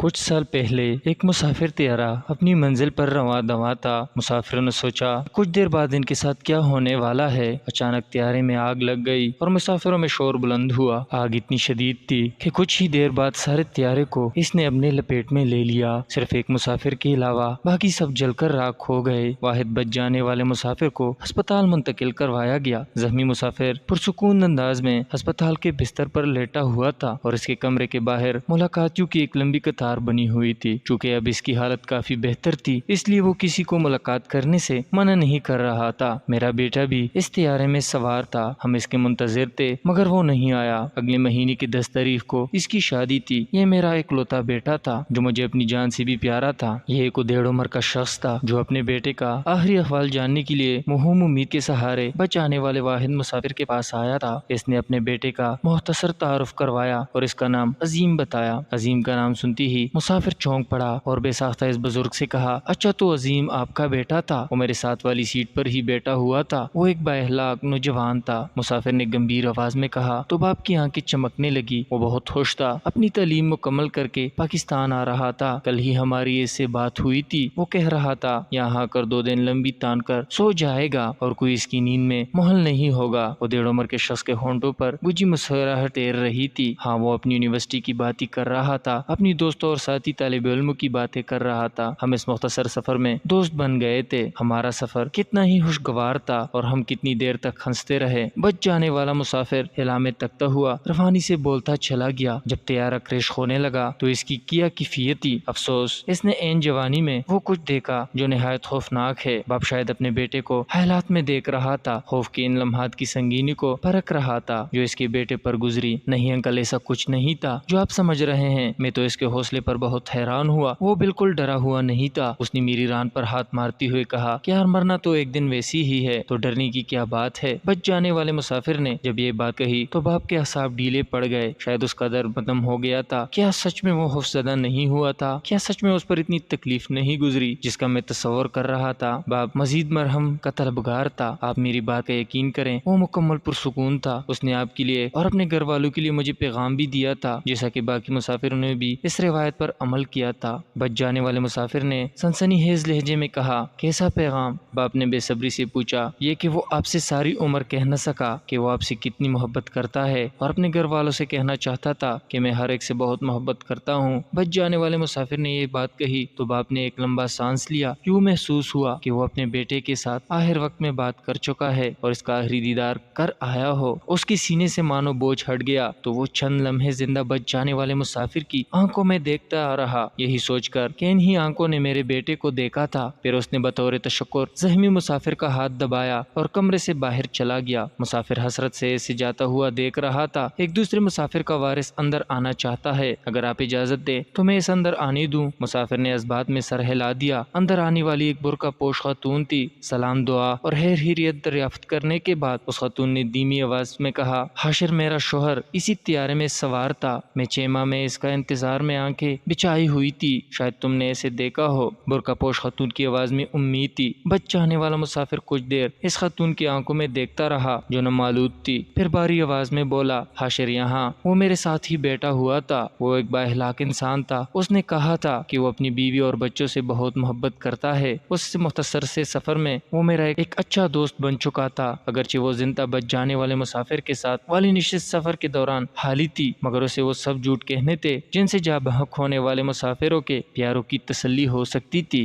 کچھ سال پہلے ایک مسافر طیارہ اپنی منزل پر رواں دواں تھا۔ مسافروں نے سوچا کچھ دیر بعد ان کے ساتھ کیا ہونے والا ہے۔ اچانک طیارے میں آگ لگ گئی اور مسافروں میں شور بلند ہوا۔ آگ اتنی شدید تھی کہ کچھ ہی دیر بعد سارے طیارے کو اس نے اپنے لپیٹ میں لے لیا۔ صرف ایک مسافر کے علاوہ باقی سب جل کر راکھ ہو گئے۔ واحد بچ جانے والے مسافر کو ہسپتال منتقل کروایا گیا۔ زخمی مسافر پرسکون انداز میں ہسپتال کے بستر پر لیٹا ہوا تھا اور اس کے کمرے کے باہر ملاقاتیوں کی ایک لمبی قطار بنی ہوئی تھی۔ چونکہ اب اس کی حالت کافی بہتر تھی اس لیے وہ کسی کو ملاقات کرنے سے منع نہیں کر رہا تھا۔ میرا بیٹا بھی اس طیارے میں سوار تھا۔ ہم اس کے منتظر تھے مگر وہ نہیں آیا۔ اگلے مہینے کی 10 تاریخ کو اس کی شادی تھی۔ یہ میرا اکلوتا بیٹا تھا جو مجھے اپنی جان سے بھی پیارا تھا۔ یہ ایک ادھیڑ عمر کا شخص تھا جو اپنے بیٹے کا آخری احوال جاننے کے لیے موہوم امید کے سہارے بچ آنے والے واحد مسافر کے پاس آیا تھا۔ اس نے اپنے بیٹے کا مختصر تعارف کروایا اور اس کا نام عظیم بتایا۔ عظیم کا نام سنتی ہی مسافر چونک پڑا اور بے ساختہ اس بزرگ سے کہا، اچھا تو عظیم آپ کا بیٹا تھا، وہ میرے ساتھ والی سیٹ پر ہی بیٹھا ہوا تھا۔ وہ ایک با اخلاق نوجوان تھا۔ مسافر نے گمبھیر آواز میں کہا تو باپ کی آنکھیں چمکنے لگی۔ وہ بہت خوش تھا، اپنی تعلیم مکمل کر کے پاکستان آ رہا تھا۔ کل ہی ہماری اس سے بات ہوئی تھی۔ وہ کہہ رہا تھا یہاں آ کر 2 دن لمبی تان کر سو جائے گا اور کوئی اس کی نیند میں محل نہیں ہوگا۔ وہ ڈیڑھ عمر کے شخص کے ہونٹوں پر گجی مسکراہٹ تیر رہی تھی۔ ہاں وہ اپنی یونیورسٹی کی بات ہی کر رہا تھا، اپنی دوستوں اور ساتھی طالب علموں کی باتیں کر رہا تھا۔ ہم اس مختصر سفر میں دوست بن گئے تھے۔ ہمارا سفر کتنا ہی خوشگوار تھا اور ہم کتنی دیر تک ہنستے رہے۔ بچ جانے والا مسافر حلا میں تکتا ہوا روانی سے بولتا چلا گیا۔ جب طیارہ کریش ہونے لگا تو اس کی کیا کیفیت تھی۔ افسوس اس نے عین جوانی میں وہ کچھ دیکھا جو نہایت خوفناک ہے۔ باپ شاید اپنے بیٹے کو حالات میں دیکھ رہا تھا، خوف کے ان لمحات کی سنگینی کو پرکھ رہا تھا جو اس کے بیٹے پر گزری۔ نہیں انکل، ایسا کچھ نہیں تھا جو آپ سمجھ رہے ہیں۔ میں تو اس کے حوصلے پر بہت حیران ہوا۔ وہ بالکل ڈرا ہوا نہیں تھا۔ اس نے میری ران پر ہاتھ مارتے ہوئے کہا کہ یار مرنا تو ایک دن ویسی ہی ہے، تو ڈرنے کی کیا بات ہے۔ بچ جانے والے مسافر نے جب یہ بات کہی تو باپ کے اعصاب ڈھیلے پڑ گئے۔ شاید اس کا درد ختم ہو گیا تھا۔ کیا سچ میں وہ خوفزدہ نہیں ہوا تھا؟ کیا سچ میں اس پر اتنی تکلیف نہیں گزری جس کا میں تصور کر رہا تھا؟ باپ مزید مرہم کا طلبگار تھا۔ آپ میری بات کا یقین کریں، وہ مکمل پرسکون تھا۔ اس نے آپ کے لیے اور اپنے گھر والوں کے لیے مجھے پیغام بھی دیا تھا، جیسا کہ باقی مسافروں نے بھی اس روایت پر عمل کیا تھا۔ بچ جانے والے مسافر نے سنسنی خیز لہجے میں کہا، کیسا پیغام؟ باپ نے بے صبری سے پوچھا۔ یہ کہ وہ آپ سے ساری عمر کہہ نہ سکا کہ وہ آپ سے کتنی محبت کرتا ہے اور اپنے گھر والوں سے کہنا چاہتا تھا کہ میں ہر ایک سے بہت محبت کرتا ہوں۔ بچ جانے والے مسافر نے یہ بات کہی تو باپ نے ایک لمبا سانس لیا۔ یوں محسوس ہوا کہ وہ اپنے بیٹے کے ساتھ آخر وقت میں بات کر چکا ہے اور اس کا آخری دیدار کر آیا ہو۔ اس کے سینے سے مانو بوجھ ہٹ گیا تو وہ چند لمحے زندہ بچ جانے والے مسافر کی آنکھوں میں دیکھتا رہا، یہی سوچ کر کہ انہی آنکھوں نے میرے بیٹے کو دیکھا تھا۔ پھر اس نے بطور تشکر زخمی مسافر کا ہاتھ دبایا اور کمرے سے باہر چلا گیا۔ مسافر حسرت سے اسے جاتا ہوا دیکھ رہا تھا۔ ایک دوسرے مسافر کا وارث اندر آنا چاہتا ہے، اگر آپ اجازت دیں تو میں اس اندر آنے دوں؟ مسافر نے اس بات میں سر ہلا دیا۔ اندر آنے والی ایک برقع پوش خاتون تھی۔ سلام دعا اور خیر خیریت دریافت کرنے کے بعد اس خاتون نے دھیمی آواز میں کہا، حاشر میرا شوہر اسی طیارے میں سوار تھا۔ میں 6 ماہ میں اس کا انتظار میں آنکھیں بچھائی ہوئی تھی، شاید تم نے اسے دیکھا ہو۔ برقع پوش خاتون کی آواز میں امید تھی۔ بچ جانے والا مسافر کچھ دیر اس خاتون کی آنکھوں میں دیکھتا رہا جو نامعلوم تھی، پھر بھاری آواز میں بولا، حاشر یہاں وہ میرے ساتھ ہی بیٹھا ہوا تھا۔ وہ ایک با اخلاق انسان تھا۔ اس نے کہا تھا کہ وہ اپنی بیوی اور بچوں سے بہت محبت کرتا ہے۔ اس مختصر سے سفر میں وہ میرا ایک اچھا دوست بن چکا تھا۔ اگرچہ وہ زندہ بچ جانے والے مسافر کے ساتھ والی نشست سفر کے دوران حالی تھی، مگر اسے وہ سب جھوٹ کہنے تھے جن سے جاں بحق ہونے والے مسافروں کے پیاروں کی تسلی ہو سکتی تھی۔